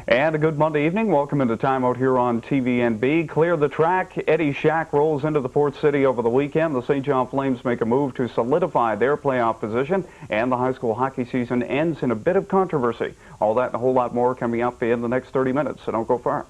And a good Monday evening. Welcome into timeout here on TVNB. Clear the track. Eddie Shack rolls into the Port City over the weekend. The St. John Flames make a move to solidify their playoff position, and the high school hockey season ends in a bit of controversy. All that and a whole lot more coming up in the next 30 minutes, so don't go far.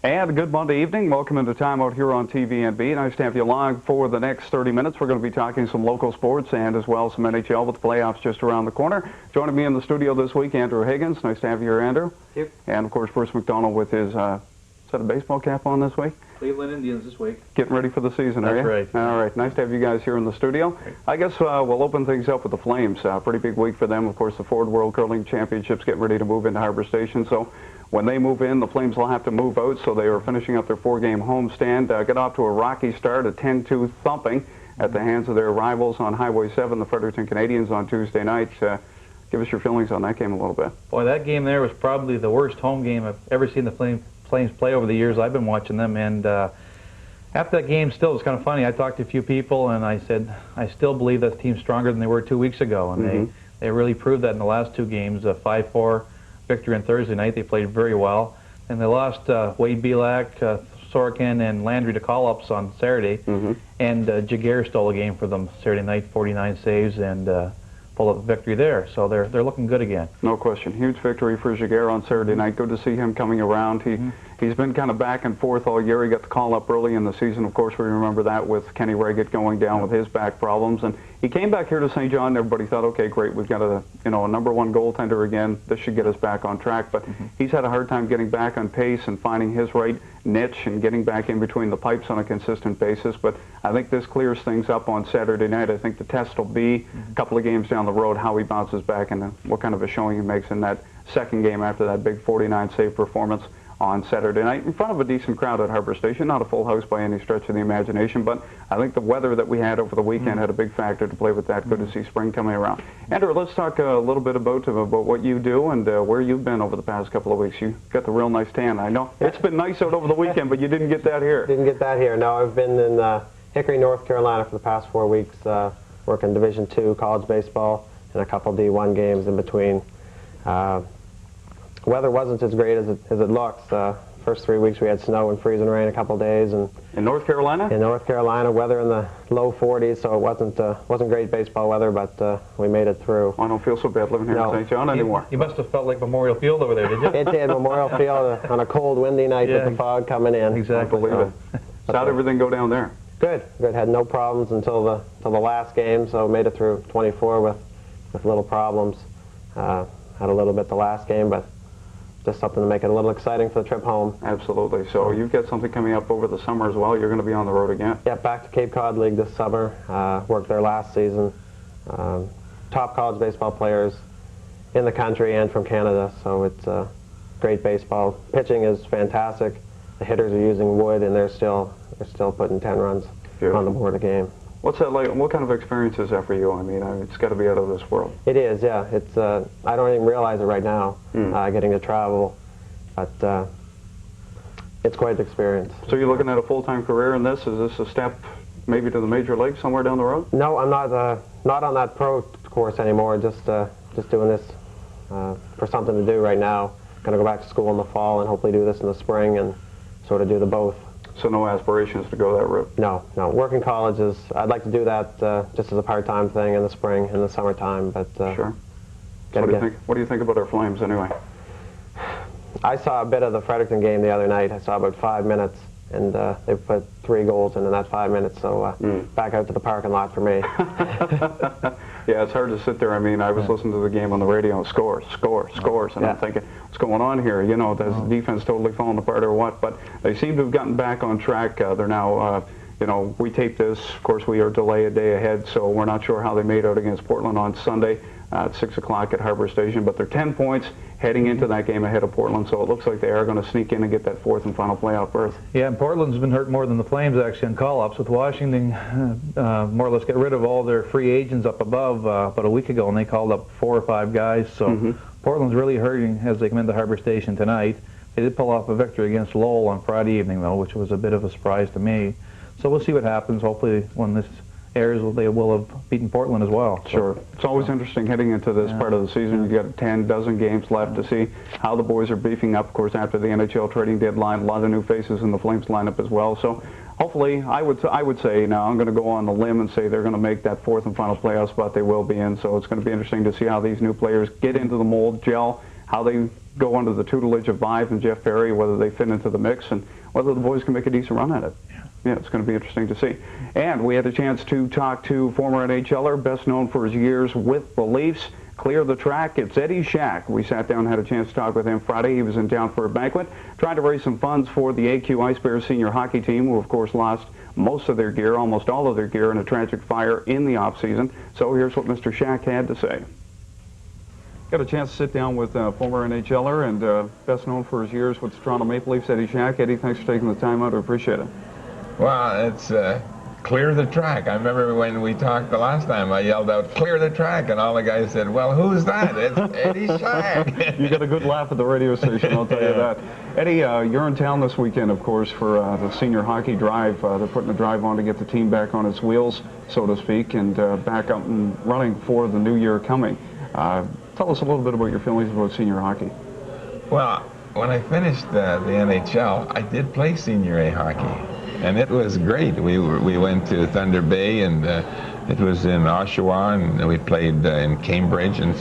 And a good Monday evening. Welcome into timeout here on TVNB. Nice to have you along for the next 30 minutes. We're going to be talking some local sports and as well some NHL with the playoffs just around the corner. Joining me in the studio this week, Andrew Higgins. Nice to have you here, Andrew. Yep. And of course, Bruce McDonald with his set of baseball cap on this week. Cleveland Indians this week. Getting ready for the season, are you? That's right. All right. Nice to have you guys here in the studio. I guess we'll open things up with the Flames. Pretty big week for them. Of course, the Ford World Curling Championships getting ready to move into Harbor Station. So when they move in, the Flames will have to move out. So they are finishing up their 4-game homestand. Got off to a rocky start, a 10-2 thumping at the hands of their rivals on Highway 7, the Fredericton Canadians, on Tuesday night. Give us your feelings on that game a little bit. Boy, that game there was probably the worst home game I've ever seen the Flames play over the years I've been watching them. And after that game, still, it was kind of funny. I talked to a few people, and I said, I still believe that team's stronger than they were 2 weeks ago. And they really proved that in the last two games, a 5-4 victory on Thursday night. They played very well. And they lost Wade Belak, Sorokin, and Landry to call-ups on Saturday. And Jaguar stole a game for them Saturday night, 49 saves, and pulled up a victory there. So they're looking good again. No question. Huge victory for Jaguar on Saturday night. Good to see him coming around. He's been kind of back and forth all year. He got the call up early in the season. Of course, we remember that with Kenny Reggett going down with his back problems. And he came back here to St. John. Everybody thought, okay, great, we've got a #1 goaltender again. This should get us back on track. But he's had a hard time getting back on pace and finding his right niche and getting back in between the pipes on a consistent basis. But I think this clears things up on Saturday night. I think the test will be a couple of games down the road, how he bounces back and what kind of a showing he makes in that second game after that big 49 save performance on Saturday night in front of a decent crowd at Harbor Station. Not a full house by any stretch of the imagination, but I think the weather that we had over the weekend had a big factor to play with that. Good to see spring coming around. Andrew, let's talk a little bit about what you do and where you've been over the past couple of weeks. You got the real nice tan. I know it's been nice out over the weekend, but you didn't get that here. Didn't get that here. No, I've been in Hickory, North Carolina for the past 4 weeks, working Division II college baseball and a couple D1 games in between. Weather wasn't as great as it looks. First 3 weeks we had snow and freezing rain a couple days. And in North Carolina? In North Carolina, weather in the low 40s, so it wasn't great baseball weather, but we made it through. I don't feel so bad living here in St. John anymore. You must have felt like Memorial Field over there, did you? It did, Memorial Field on a cold, windy night with the fog coming in. Exactly. I believe it. So how'd everything go down there? Good. Had no problems until the last game, so made it through 24 with little problems. Had a little bit the last game, but just something to make it a little exciting for the trip home. Absolutely. So you've got something coming up over the summer as well. You're going to be on the road again. Yeah, back to Cape Cod League this summer. Worked there last season. Top college baseball players in the country and from Canada, so it's great baseball. Pitching is fantastic. The hitters are using wood, and they're still putting 10 runs on the board a game. What's that like? What kind of experience is that for you? I mean, it's got to be out of this world. It is, yeah. It's I don't even realize it right now, getting to travel, but it's quite an experience. So you're looking at a full-time career in this? Is this a step maybe to the major leagues somewhere down the road? No, I'm not on that pro course anymore. Just doing this for something to do right now. Going to go back to school in the fall and hopefully do this in the spring and sort of do the both. So no aspirations to go that route? No. Working colleges, I'd like to do that just as a part-time thing in the spring, in the summertime, but... Sure. What do you think about our Flames anyway? I saw a bit of the Fredericton game the other night. I saw about 5 minutes, and they put 3 goals in that 5 minutes, so back out to the parking lot for me. Yeah, it's hard to sit there. I mean, I was listening to the game on the radio, scores, and I'm thinking, what's going on here? You know, does the defense totally falling apart or what? But they seem to have gotten back on track. They're now you know, we taped this. Of course, we are delayed a day ahead, so we're not sure how they made out against Portland on Sunday at 6 o'clock at Harbor Station. But they're 10 points heading into that game ahead of Portland, so it looks like they are going to sneak in and get that fourth and final playoff berth. Yeah, and Portland's been hurt more than the Flames actually in call-ups, with Washington more or less get rid of all their free agents up above about a week ago, and they called up 4 or 5 guys. So Portland's really hurting as they come into Harbor Station tonight. They did pull off a victory against Lowell on Friday evening, though, which was a bit of a surprise to me. So we'll see what happens. Hopefully when this airs, they will have beaten Portland as well. So. Sure. It's always interesting heading into this part of the season. You've got 10 dozen games left to see how the boys are beefing up. Of course, after the NHL trading deadline, a lot of new faces in the Flames lineup as well. So hopefully, I would say, now I'm going to go on the limb and say they're going to make that fourth and final playoff spot they will be in. So it's going to be interesting to see how these new players get into the mold, gel, how they go under the tutelage of Vive and Jeff Perry, whether they fit into the mix, and whether the boys can make a decent run at it. Yeah, it's going to be interesting to see. And we had a chance to talk to former NHLer, best known for his years with the Leafs. Clear the track, it's Eddie Shack. We sat down and had a chance to talk with him Friday. He was in town for a banquet, trying to raise some funds for the AQ Ice Bears senior hockey team, who of course lost most of their gear, almost all of their gear, in a tragic fire in the off-season. So here's what Mr. Shack had to say. Got a chance to sit down with former NHLer and best known for his years with the Toronto Maple Leafs, Eddie Shack. Eddie, thanks for taking the time out. I appreciate it. Well, it's clear the track. I remember when we talked the last time, I yelled out, clear the track, and all the guys said, well, who's that? It's Eddie Shack. You got a good laugh at the radio station, I'll tell you that. Eddie, you're in town this weekend, of course, for the senior hockey drive. They're putting a drive on to get the team back on its wheels, so to speak, and back up and running for the new year coming. Tell us a little bit about your feelings about senior hockey. Well, when I finished the NHL, I did play senior A hockey, and it was great. We went to Thunder Bay, and it was in Oshawa, and we played in Cambridge, and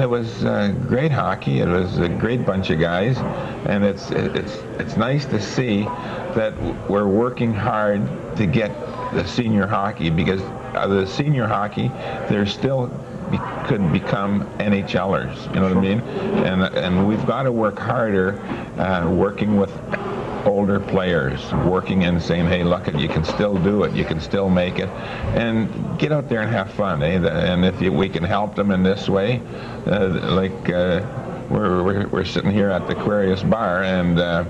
it was great hockey. It was a great bunch of guys, and it's nice to see that we're working hard to get the senior hockey, because the senior hockey, there's still could become NHLers, you know what I mean? And we've got to work harder, working with older players, working and saying, hey, look, you can still do it, you can still make it, and get out there and have fun, eh? And if we can help them in this way, we're sitting here at the Aquarius Bar, and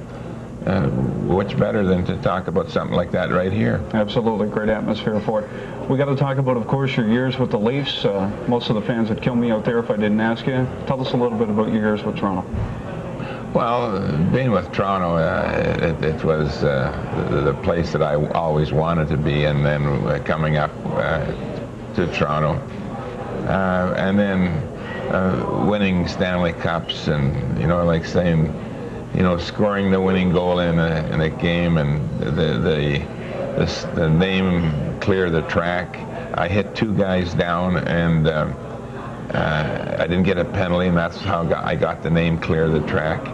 what's better than to talk about something like that right here? Absolutely, great atmosphere for it. We got to talk about, of course, your years with the Leafs. Most of the fans would kill me out there if I didn't ask you. Tell us a little bit about your years with Toronto. Well, being with Toronto, it was the place that I always wanted to be, and then coming up to Toronto, and then winning Stanley Cups, and like saying, scoring the winning goal in a game, and the name Clear the Track. I hit 2 guys down, and I didn't get a penalty, and that's how I got the name Clear the Track.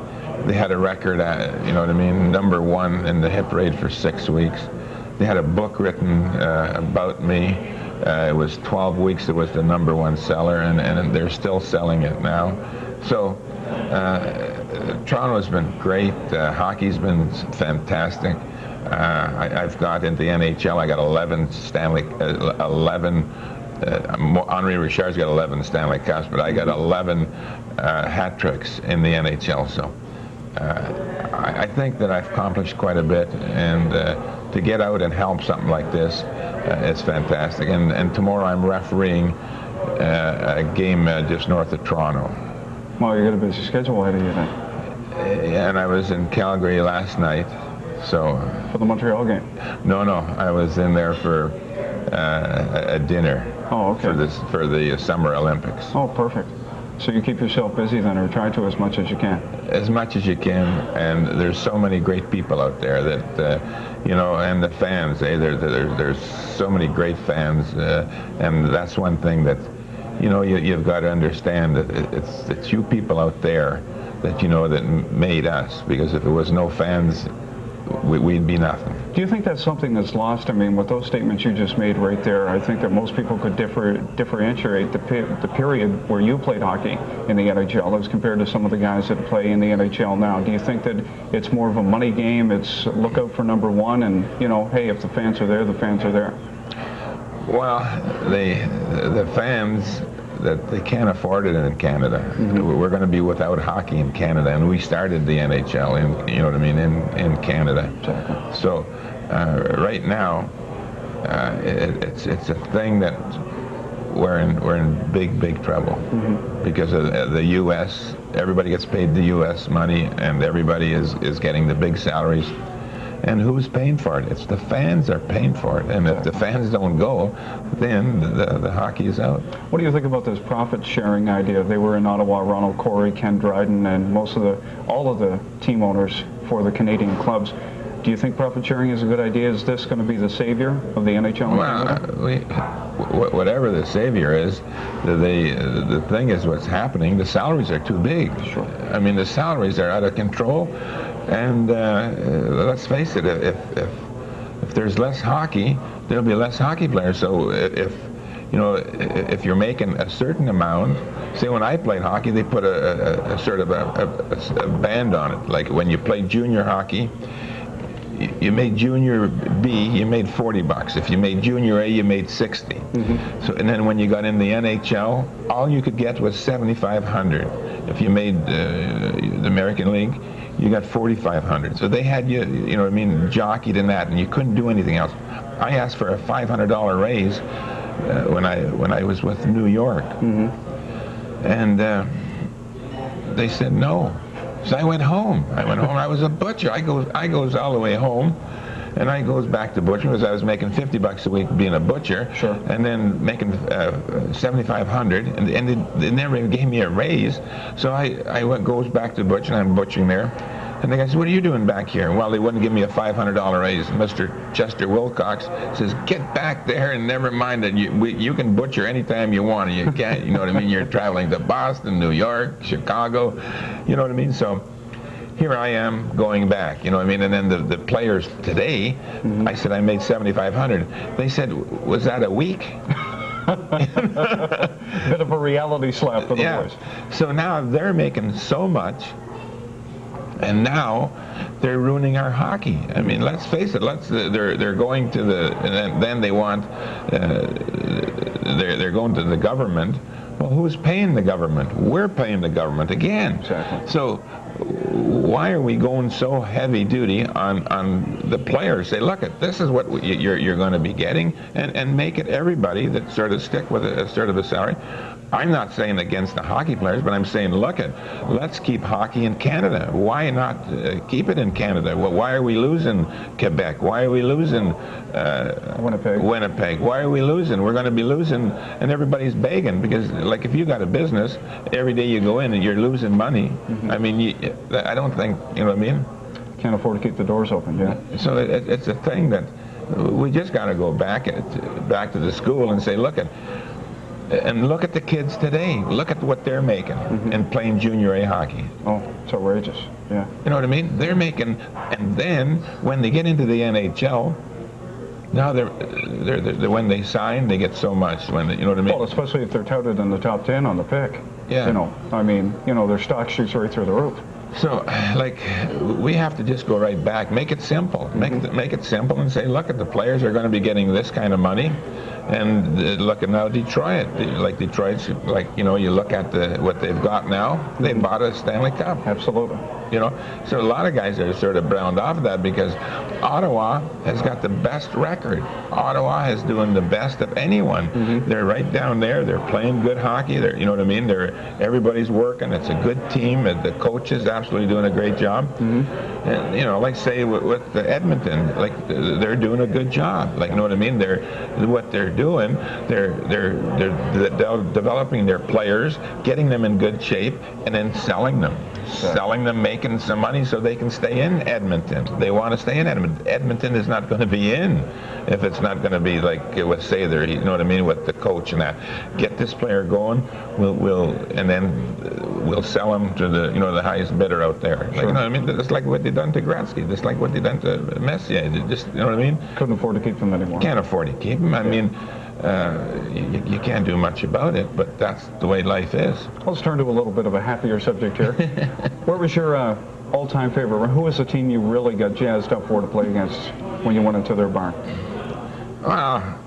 They had a record, you know what I mean, #1 in the hit parade for 6 weeks. They had a book written about me. It was 12 weeks. It was the #1 seller, and they're still selling it now. So Toronto's been great. Hockey's been fantastic. I've got into the NHL. I got 11 Henri Richard's got 11 Stanley Cups, but I got 11 hat tricks in the NHL. So I think that I've accomplished quite a bit, and to get out and help something like this, it's fantastic. And tomorrow I'm refereeing a game just north of Toronto. Well, you got a busy schedule ahead of you then. And I was in Calgary last night, so. For the Montreal game? No, I was in there for a dinner. Oh, okay. For the Summer Olympics. Oh, perfect. So you keep yourself busy then, or try to as much as you can? As much as you can, and there's so many great people out there that, and the fans, there's so many great fans, and that's one thing that, you've got to understand, that it's you people out there that that made us, because if it was no fans, we'd be nothing. Do you think that's something that's lost? I mean, with those statements you just made right there, I think that most people could differentiate the period where you played hockey in the NHL as compared to some of the guys that play in the NHL now. Do you think that it's more of a money game? It's look out for number one, and you know, hey, if the fans are there, the fans are there. Well, the fans, that they can't afford it in Canada. We're going to be without hockey in Canada, and we started the NHL in, you know what I mean, in Canada. Exactly. So right now, it's a thing that we're in big trouble because of the U.S. Everybody gets paid the U.S. money, and everybody is getting the big salaries. And who's paying for it? It's the fans are paying for it. And if the fans don't go, then the hockey is out. What do you think about this profit sharing idea? They were in Ottawa, Ronald Corey, Ken Dryden, and all of the team owners for the Canadian clubs. Do you think profit sharing is a good idea? Is this going to be the savior of the NHL? Well, whatever the savior is, the thing is what's happening, the salaries are too big. Sure. I mean, the salaries are out of control. And let's face it, if there's less hockey, there'll be less hockey players. So if you're making a certain amount, say when I played hockey, they put a sort of a band on it. Like when you played junior hockey, you made junior B, you made $40. If you made junior A, you made 60. So, and then when you got in the NHL, all you could get was $7,500. If you made the American League, you got $4,500. So they had you know what I mean, jockeyed in that, and you couldn't do anything else. I asked for a $500 raise when I was with New York, and they said no. So I went home. I was a butcher. I goes all the way home, and I goes back to butchering because I was making $50 a week being a butcher, sure, and then making $7,500, and they never even gave me a raise. So I goes back to butchering. I'm butchering there, and the guy says, "What are you doing back here?" Well, they wouldn't give me a $500 raise. Mr. Chester Wilcox says, "Get back there and never mind that you can butcher anytime you want. You can't, you know what I mean? You're traveling to Boston, New York, Chicago, you know what I mean?" So here I am going back, you know what I mean? And then the players today, I said I made $7,500. They said, "Was that a week?" Bit of a reality slap for the boys. So now they're making so much, and now they're ruining our hockey. I mean, let's face it. They're going to and then they want. They're going to the government. Well, who's paying the government? We're paying the government again. Exactly. So why are we going so heavy duty on the players? Say, look, this is what you're going to be getting, and make it everybody that sort of stick with a sort of a salary. I'm not saying against the hockey players, but I'm saying, let's keep hockey in Canada. Why not keep it in Canada? Well, why are we losing Quebec? Why are we losing Winnipeg? Why are we losing? We're going to be losing, and everybody's begging because, like, if you got a business, every day you go in and you're losing money. I mean, I don't think, you know what I mean? Can't afford to keep the doors open, yeah. So it's a thing that we just got to go back to the school and say, look at the kids today. Look at what they're making and playing junior A hockey. Oh, it's outrageous. Yeah. You know what I mean? They're making, and then when they get into the NHL, now they're when they sign, they get so much. You know what I mean? Well, especially if they're touted in the top 10 on the pick. Yeah. You know, I mean, you know, their stock shoots right through the roof. So, like, we have to just go right back. Make it simple. Make it simple and say, look, the players are going to be getting this kind of money. And look at now Detroit. Like Detroit's, like, you know, you look at what they've got now. They bought a Stanley Cup. Absolutely. You know, so a lot of guys are sort of browned off of that because Ottawa has got the best record. Ottawa is doing the best of anyone. They're right down there. They're playing good hockey. They're, you know what I mean? Everybody's working. It's a good team. The coach is absolutely doing a great job. And, you know, like say with Edmonton, like they're doing a good job. Like, you know what I mean? What they're doing, they're developing their players, getting them in good shape, and then selling them, making making some money so they can stay in Edmonton. They want to stay in Edmonton. Edmonton is not going to be in if it's not going to be like with Sather, you know what I mean, with the coach and that. Get this player going, and then we'll sell him to the highest bidder out there. Like, you know what I mean? That's like what they done to Gretzky. That's like what they done to Messier. They just, you know what I mean? Couldn't afford to keep them anymore. Can't afford to keep him. I mean, you can't do much about it, but that's the way life is. Let's turn to a little bit of a happier subject here. What was your all-time favorite? Who was the team you really got jazzed up for to play against when you went into their barn? Well,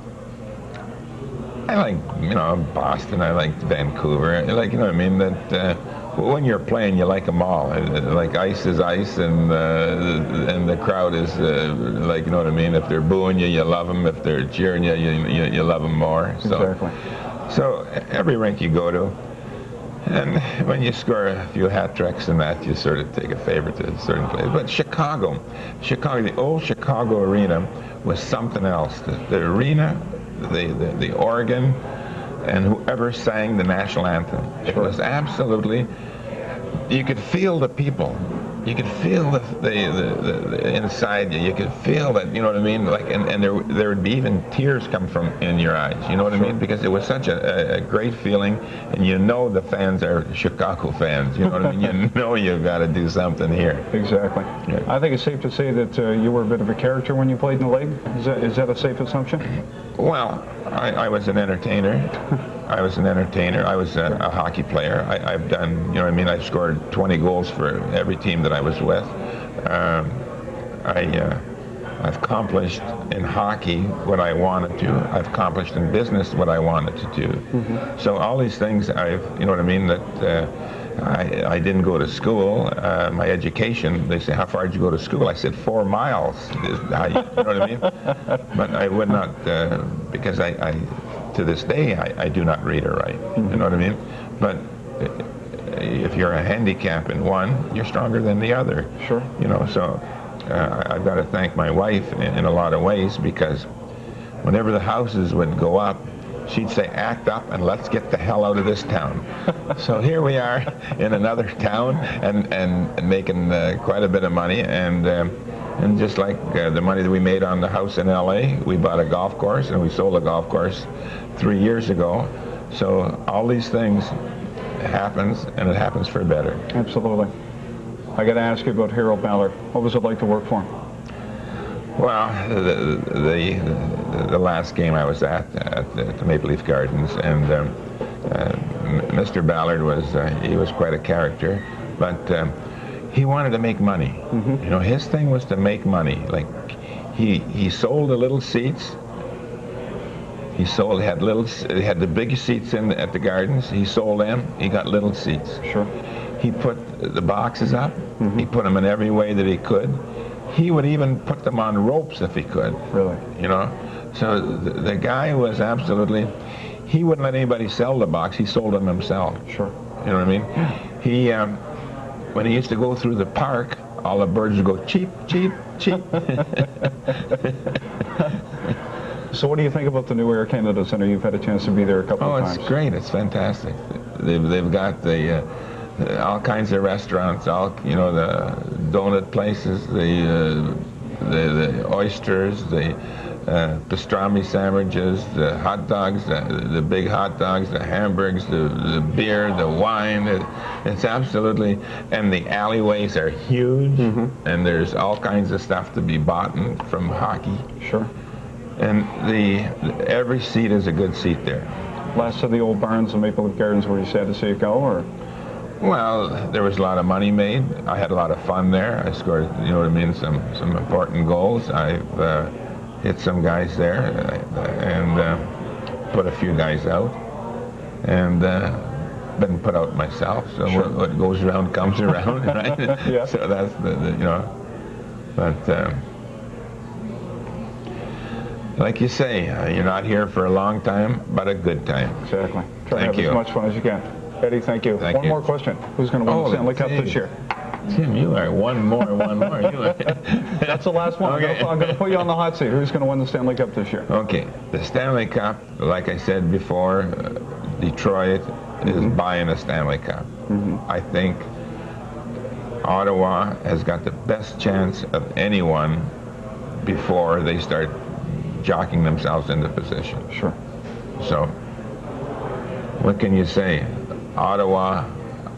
I like, Boston. I like Vancouver. I like, you know what I mean, that when you're playing, you like them all. Like ice is ice, and the crowd is like, you know what I mean. If they're booing you, you love them. If they're cheering you, you love them more. So, Exactly. So every rink you go to, and when you score a few hat tricks and that, you sort of take a favorite to a certain place. But Chicago, the old Chicago arena was something else. The arena, the organ, and whoever sang the national anthem. It was absolutely, you could feel the people. You could feel the inside you. You could feel that, you know what I mean? Like, and there would be even tears come from in your eyes. You know what I mean? Because it was such a great feeling, and you know the fans are Chicago fans. You know what I mean? You know you've got to do something here. Exactly. Yeah. I think it's safe to say that you were a bit of a character when you played in the league. Is that a safe assumption? Well, I was an entertainer. I was a hockey player. I've done, you know what I mean, I've scored 20 goals for every team that I was with. I've accomplished in hockey what I wanted to. I've accomplished in business what I wanted to do. Mm-hmm. So all these things you know what I mean, that I didn't go to school. My education, they say, how far did you go to school? I said 4 miles. You know what I mean? But I would not, because to this day, I do not read or write. Mm-hmm. You know what I mean? But if you're a handicap in one, you're stronger than the other. Sure. You know, so I've got to thank my wife in a lot of ways, because whenever the houses would go up, she'd say, act up and let's get the hell out of this town. So here we are in another town and making quite a bit of money, and just like the money that we made on the house in LA, we bought a golf course, and we sold a golf course 3 years ago. So all these things happens, and it happens for better. Absolutely. I got to ask you about Harold Ballard. What was it like to work for him? Well, the last game I was at the Maple Leaf Gardens, and Mr. Ballard he was quite a character, but he wanted to make money. Mm-hmm. You know, his thing was to make money. Like he sold the little seats. He had the big seats at the gardens. He sold them. He got little seats. Sure. He put the boxes up. Mm-hmm. He put them in every way that he could. He would even put them on ropes if he could. Really? You know? So the guy was absolutely, he wouldn't let anybody sell the box. He sold them himself. Sure. You know what I mean? He, when he used to go through the park, all the birds would go cheep, cheep, cheep. So what do you think about the new Air Canada Centre? You've had a chance to be there a couple of times. Oh, it's great. It's fantastic. They've got all kinds of restaurants, all, you know, the donut places, the oysters, the pastrami sandwiches, the hot dogs, the big hot dogs, the hamburgers, the beer, the wine. It's absolutely, and the alleyways are huge, mm-hmm. and there's all kinds of stuff to be bought from hockey. Sure. And every seat is a good seat there. Last of the old barns and Maple Leaf Gardens, were you sad to see it go, or? Well, there was a lot of money made. I had a lot of fun there. I scored, you know what I mean, some important goals. I've hit some guys there and put a few guys out, and been put out myself. So sure. What goes around comes around, right? Yeah. So that's you know, but. Like you say, you're not here for a long time, but a good time. Exactly. Try Thank to have you. as much fun as you can. Eddie, thank you. Thank One you. more question. Who's going to win the Stanley Cup this year? Tim, you are one more. That's the last one. Okay. I'm going to put you on the hot seat. Who's going to win the Stanley Cup this year? Okay. The Stanley Cup, like I said before, Detroit is buying a Stanley Cup. Mm-hmm. I think Ottawa has got the best chance of anyone before they start jockeying themselves into position. Sure. So, what can you say? Ottawa,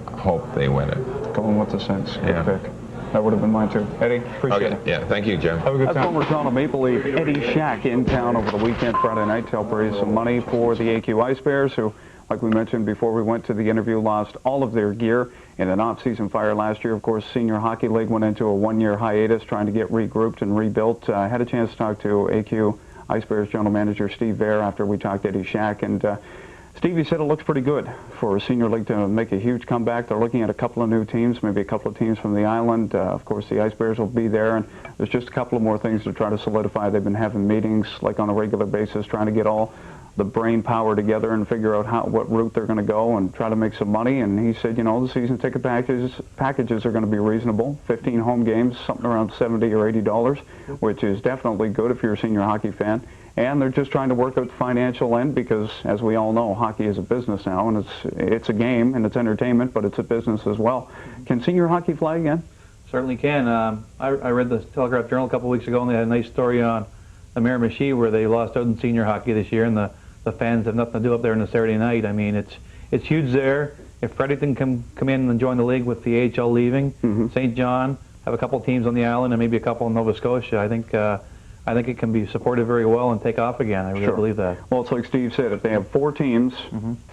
hope they win it. Going with the Saints. Good Yeah. pick. That would have been mine too. Eddie, appreciate it. Yeah, thank you, Jim. Have a good time. That's former Toronto Maple Leaf Eddie Shack in town over the weekend, Friday night, to help raise some money for the AQ Ice Bears, who, like we mentioned before we went to the interview, lost all of their gear in an off-season fire last year. Of course, Senior Hockey League went into a one-year hiatus trying to get regrouped and rebuilt. I had a chance to talk to AQ Ice Bears General Manager Steve Vare after we talked to Eddie Shack, and Stevie said it looks pretty good for Senior League to make a huge comeback. They're looking at a couple of new teams, maybe a couple of teams from the island. Of course, the Ice Bears will be there, and there's just a couple of more things to try to solidify. They've been having meetings like on a regular basis, trying to get all the brain power together and figure out what route they're going to go and try to make some money. And he said, you know, the season ticket packages are going to be reasonable. 15 home games, something around $70 or $80, which is definitely good if you're a senior hockey fan. And they're just trying to work out the financial end because, as we all know, hockey is a business now, and it's a game and it's entertainment, but it's a business as well. Can senior hockey fly again? Certainly can. I read the Telegraph Journal a couple of weeks ago, and they had a nice story on the Miramichi where they lost out in senior hockey this year, and the fans have nothing to do up there on a Saturday night. I mean, it's huge there. If Fredericton can come in and join the league with the AHL leaving, St. John have a couple teams on the island and maybe a couple in Nova Scotia, I think it can be supported very well and take off again. I really believe that. Well, it's like Steve said, if they have 4 teams,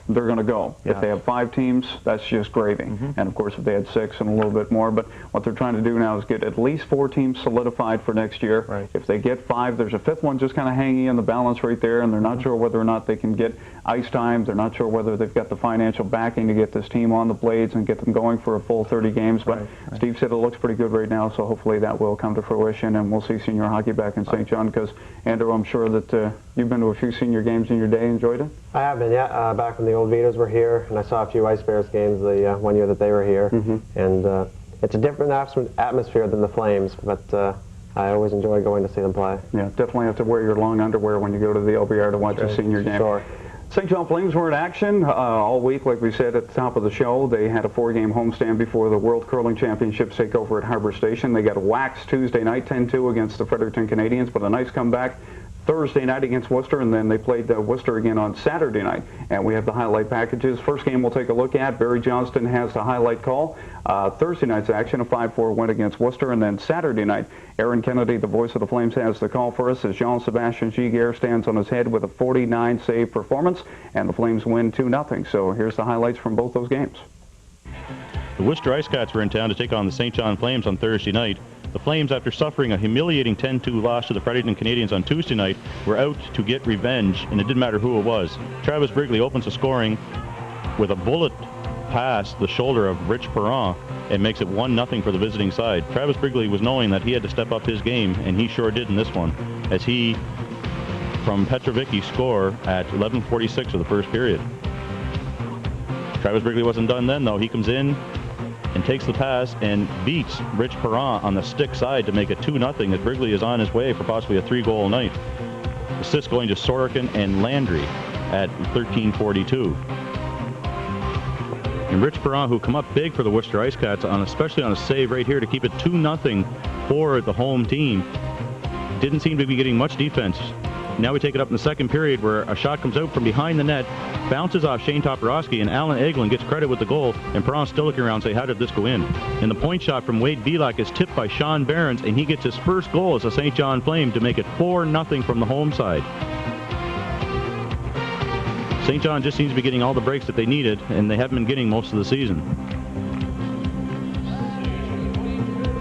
they're going to go. Yeah. If they have 5 teams, that's just gravy. And of course, if they had 6 and a little bit more, but what they're trying to do now is get at least 4 teams solidified for next year. Right. If they get 5, there's a 5th one just kind of hanging in the balance right there, and they're not sure whether or not they can get ice time. They're not sure whether they've got the financial backing to get this team on the blades and get them going for a full 30 games. But Steve said it looks pretty good right now, so hopefully that will come to fruition, and we'll see senior hockey back in St. John, because Andrew, I'm sure that you've been to a few senior games in your day. Enjoyed it? I have been, yeah. Back when the old Vitas were here, and I saw a few Ice Bears games the one year that they were here. And it's a different atmosphere than the Flames, but I always enjoy going to see them play. Yeah, definitely have to wear your long underwear when you go to the LBR to watch a senior game. Sure. St. John Flames were in action all week, like we said at the top of the show. They had a 4-game homestand before the World Curling Championships take over at Harbor Station. They got waxed Tuesday night, 10-2 against the Fredericton Canadians, but a nice comeback Thursday night against Worcester, and then they played Worcester again on Saturday night. And we have the highlight packages. First game we'll take a look at. Barry Johnston has the highlight call. Thursday night's action, a 5-4 win against Worcester, and then Saturday night, Aaron Kennedy, the voice of the Flames, has the call for us as Jean-Sébastien Giguère stands on his head with a 49-save performance, and the Flames win 2-0. So here's the highlights from both those games. The Worcester Ice Cats were in town to take on the St. John Flames on Thursday night. The Flames, after suffering a humiliating 10-2 loss to the Fredericton Canadians on Tuesday night, were out to get revenge, and it didn't matter who it was. Travis Brigley opens the scoring with a bullet pass the shoulder of Rich Perron and makes it 1-0 for the visiting side. Travis Brigley was knowing that he had to step up his game, and he sure did in this one, as he, from Petrovicki, score at 11:46 of the first period. Travis Brigley wasn't done then, though. He comes in and takes the pass and beats Rich Perron on the stick side to make it 2-0 as Brigley is on his way for possibly a 3-goal night. Assists going to Sorokin and Landry at 13:42. And Rich Perron, who come up big for the Worcester Ice Cats, especially on a save right here to keep it 2-0 for the home team, didn't seem to be getting much defense. Now we take it up in the second period where a shot comes out from behind the net, bounces off Shane Toporowski, and Alan Eglin gets credit with the goal, and Perron's still looking around saying, how did this go in? And the point shot from Wade Belak is tipped by Sean Behrens, and he gets his first goal as a St. John Flame to make it 4-0 from the home side. St. John just seems to be getting all the breaks that they needed, and they haven't been getting most of the season.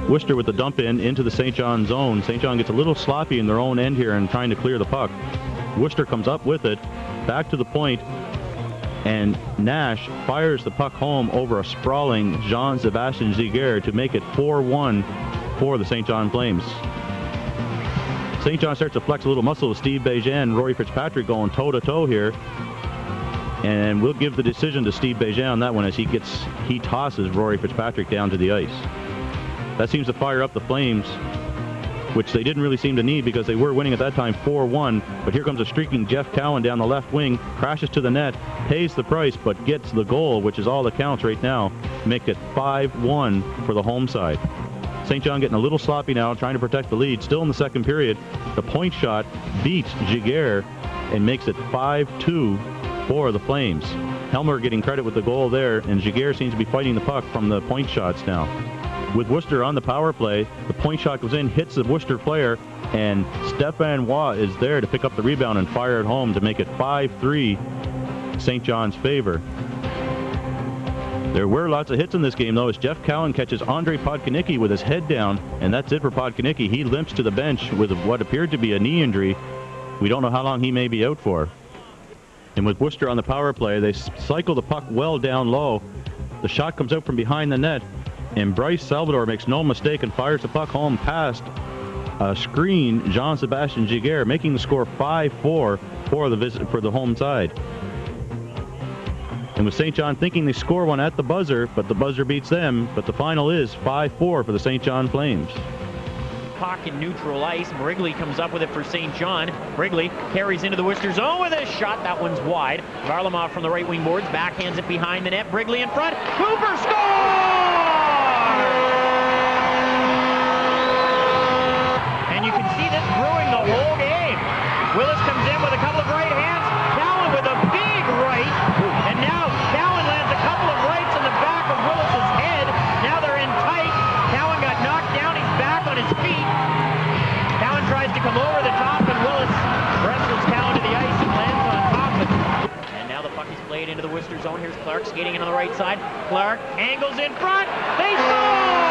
Worcester with the dump in into the St. John zone. St. John gets a little sloppy in their own end here and trying to clear the puck. Worcester comes up with it, back to the point, and Nash fires the puck home over a sprawling Jean-Sébastien Giguère to make it 4-1 for the St. John Flames. St. John starts to flex a little muscle with Steve Bégin, Rory Fitzpatrick going toe-to-toe here. And we'll give the decision to Steve Bégin on that one as he tosses Rory Fitzpatrick down to the ice. That seems to fire up the Flames. which they didn't really seem to need because they were winning at that time 4-1. But here comes a streaking Jeff Cowan down the left wing, crashes to the net, pays the price, but gets the goal, which is all that counts right now. Make it 5-1 for the home side. St. John getting a little sloppy now, trying to protect the lead. Still in the second period, the point shot beats Giguère and makes it 5-2 for the Flames. Helmer getting credit with the goal there, and Giguère seems to be fighting the puck from the point shots now. With Worcester on the power play, the point shot goes in, hits the Worcester player, and Stéphane Roy is there to pick up the rebound and fire it home to make it 5-3 St. John's favor. There were lots of hits in this game, though, as Jeff Cowan catches Andrei Podkonicki with his head down, and that's it for Podkonicki. He limps to the bench with what appeared to be a knee injury. We don't know how long he may be out for. And with Worcester on the power play, they cycle the puck well down low. The shot comes out from behind the net, and Bryce Salvador makes no mistake and fires the puck home past a screen Jean-Sébastien Giguère, making the score 5-4 for the home side. And with St. John thinking they score one at the buzzer, but the buzzer beats them, but the final is 5-4 for the St. John Flames. Puck in neutral ice. Wrigley comes up with it for St. John. Wrigley carries into the Worcester zone with a shot. That one's wide. Varlamov from the right wing boards, backhands it behind the net. Wrigley in front. Cooper scores! And you can see this brewing the whole game. Willis comes in with a couple of right hands. Cowan with a big right. And now Cowan lands a couple of rights in the back of Willis's head. Now they're in tight. Cowan got knocked down. He's back on his feet. Cowan tries to come over the top, and Willis wrestles Cowan to the ice and lands on top of it. And now the puck is played into the Worcester zone. Here's Clark skating in on the right side. Clark angles in front. They score!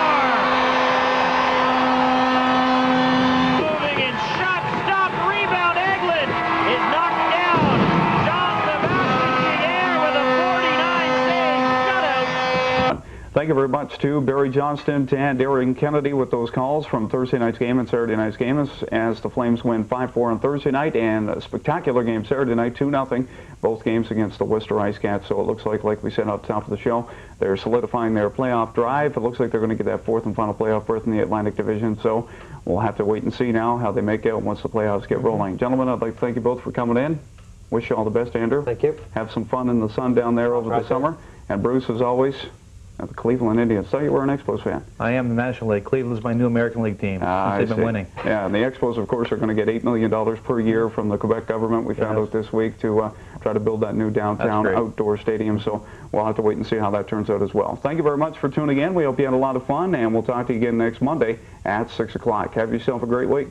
Moving in shot, stop, rebound. Eglin is knocked down. Jean-Sébastien Giguère with a 49-save shutout. Thank you very much to Barry Johnston and Darren Kennedy with those calls from Thursday night's game and Saturday night's game as the Flames win 5-4 on Thursday night, and a spectacular game Saturday night, 2-0, both games against the Worcester Ice Cats. So it looks like we said at the top of the show, they're solidifying their playoff drive. It looks like they're going to get that fourth and final playoff berth in the Atlantic Division. So we'll have to wait and see now how they make out once the playoffs get rolling. Gentlemen, I'd like to thank you both for coming in. Wish you all the best, Andrew. Thank you. Have some fun in the sun down there over the summer. And Bruce, as always, at the Cleveland Indians. So you were an Expos fan. I am the National League. Cleveland's my new American League team. They've been winning. Yeah, and the Expos, of course, are going to get $8 million per year from the Quebec government. We found out this week to try to build that new downtown outdoor stadium. So we'll have to wait and see how that turns out as well. Thank you very much for tuning in. We hope you had a lot of fun, and we'll talk to you again next Monday at 6 o'clock. Have yourself a great week.